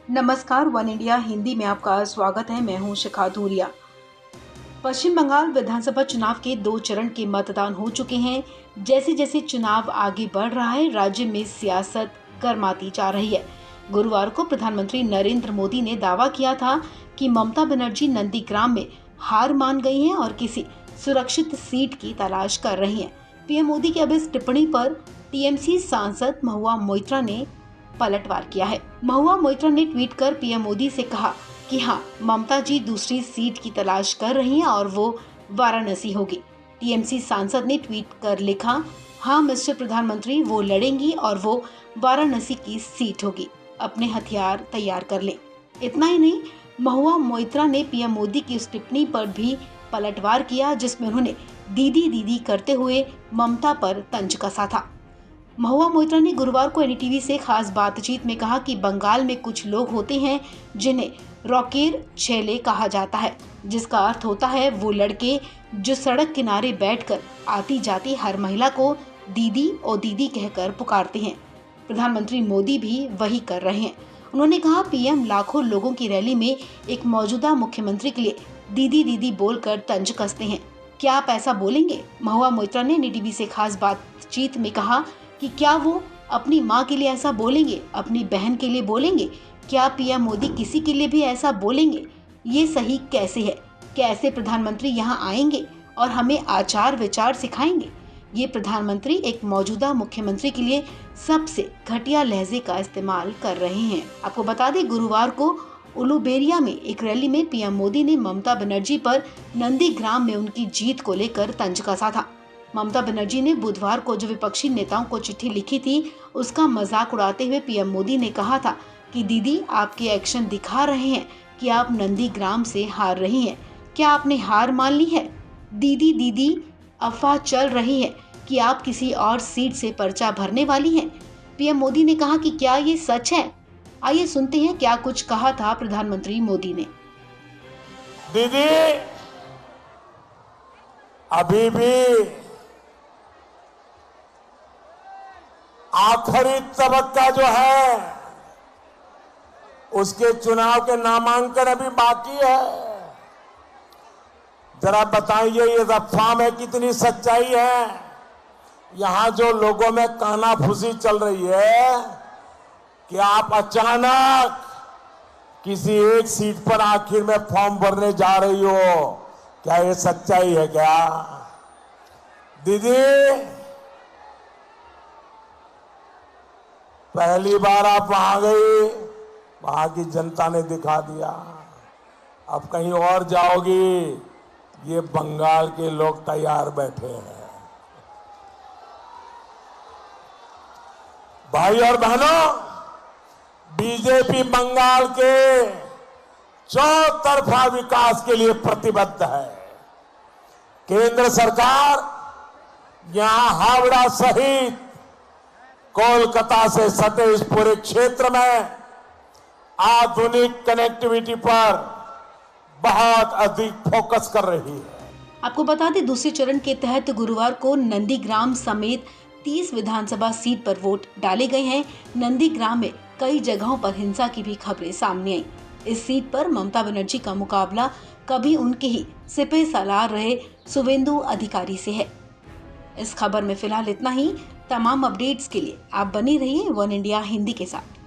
नमस्कार, one India Hindi में आपका स्वागत है। मैं हूं शिखा धूरिया। पश्चिम बंगाल विधानसभा चुनाव के 2 चरण के मतदान हो चुके हैं। जैसे जैसे चुनाव आगे बढ़ रहा है, राज्य में सियासत गर्माती जा रही है। गुरुवार को प्रधानमंत्री नरेंद्र मोदी ने दावा किया था कि ममता बनर्जी नंदीग्राम में हार मान गई हैं और किसी सुरक्षित सीट की तलाश कर रही हैं। पीएम मोदी की अब इस टिप्पणी पर टीएमसी सांसद महुआ मोइत्रा ने पलटवार किया है। महुआ मोइत्रा ने ट्वीट कर पीएम मोदी से कहा कि हाँ, ममता जी दूसरी सीट की तलाश कर रही हैं और वो वाराणसी होगी। टीएमसी सांसद ने ट्वीट कर लिखा, हाँ मिस्टर प्रधानमंत्री, वो लड़ेंगी और वो वाराणसी की सीट होगी। अपने हथियार तैयार कर लें। इतना ही नहीं, महुआ मोइत्रा ने पीएम मोदी की उस टिप्पणी पर भी पलटवार किया जिसमें उन्होंने दीदी दीदी करते हुए ममता पर तंज कसा था। महुआ मोइत्रा ने गुरुवार को एनडीटीवी से खास बातचीत में कहा कि बंगाल में कुछ लोग होते हैं जिन्हें रॉकेर छेले कहा जाता है, जिसका अर्थ होता है वो लड़के जो सड़क किनारे बैठकर आती जाती हर महिला को दीदी और दीदी कहकर पुकारते हैं। प्रधानमंत्री मोदी भी वही कर रहे हैं। उन्होंने कहा, पीएम लाखों लोगों की रैली में एक मौजूदा मुख्यमंत्री के लिए दीदी दीदी बोलकर तंज कसते हैं। क्या आप ऐसा बोलेंगे? महुआ मोइत्रा ने एनडीटीवी से खास बातचीत में कहा कि क्या वो अपनी माँ के लिए ऐसा बोलेंगे, अपनी बहन के लिए बोलेंगे? क्या पीएम मोदी किसी के लिए भी ऐसा बोलेंगे? ये सही कैसे है? कैसे प्रधानमंत्री यहाँ आएंगे और हमें आचार विचार सिखाएंगे? ये प्रधानमंत्री एक मौजूदा मुख्यमंत्री के लिए सबसे घटिया लहजे का इस्तेमाल कर रहे हैं। आपको बता दें, गुरुवार को उलुबेरिया में एक रैली में पीएम मोदी ने ममता बनर्जी पर नंदीग्राम में उनकी जीत को लेकर तंज कसा था। ममता बनर्जी ने बुधवार को जो विपक्षी नेताओं को चिट्ठी लिखी थी, उसका मजाक उड़ाते हुए पीएम मोदी ने कहा था कि दीदी, आपके एक्शन दिखा रहे हैं कि आप नंदीग्राम से हार रही हैं। क्या आपने हार मान ली है? दीदी दीदी अफवाह चल रही है कि आप किसी और सीट से पर्चा भरने वाली हैं। पीएम मोदी ने कहा कि क्या ये सच है? आइए सुनते हैं क्या कुछ कहा था प्रधानमंत्री मोदी ने। दीदी, अभी भी आखिरी तबक्का जो है उसके चुनाव के नामांकन अभी बाकी है। जरा बताइए ये अफवाह में कितनी सच्चाई है। यहां जो लोगों में कानाफूसी चल रही है कि आप अचानक किसी एक सीट पर आखिर में फॉर्म भरने जा रही हो, क्या ये सच्चाई है क्या? दीदी, पहली बार आप वहां गई, वहां की जनता ने दिखा दिया। अब कहीं और जाओगी, ये बंगाल के लोग तैयार बैठे हैं। भाई और बहनों, बीजेपी बंगाल के चौतरफा विकास के लिए प्रतिबद्ध है। केंद्र सरकार यहां हावड़ा सहित कोलकाता से सटे इस पूरे क्षेत्र में आधुनिक कनेक्टिविटी पर बहुत अधिक फोकस कर रही है। आपको बता दें, दूसरे चरण के तहत गुरुवार को नंदीग्राम समेत 30 विधानसभा सीट पर वोट डाले गए हैं। नंदीग्राम में कई जगहों पर हिंसा की भी खबरें सामने आई। इस सीट पर ममता बनर्जी का मुकाबला कभी उनके ही सिपह सालार रहे शुवेंदु अधिकारी से है। इस खबर में फिलहाल इतना ही। तमाम अपडेट्स के लिए आप बने रहिए वन इंडिया हिंदी के साथ।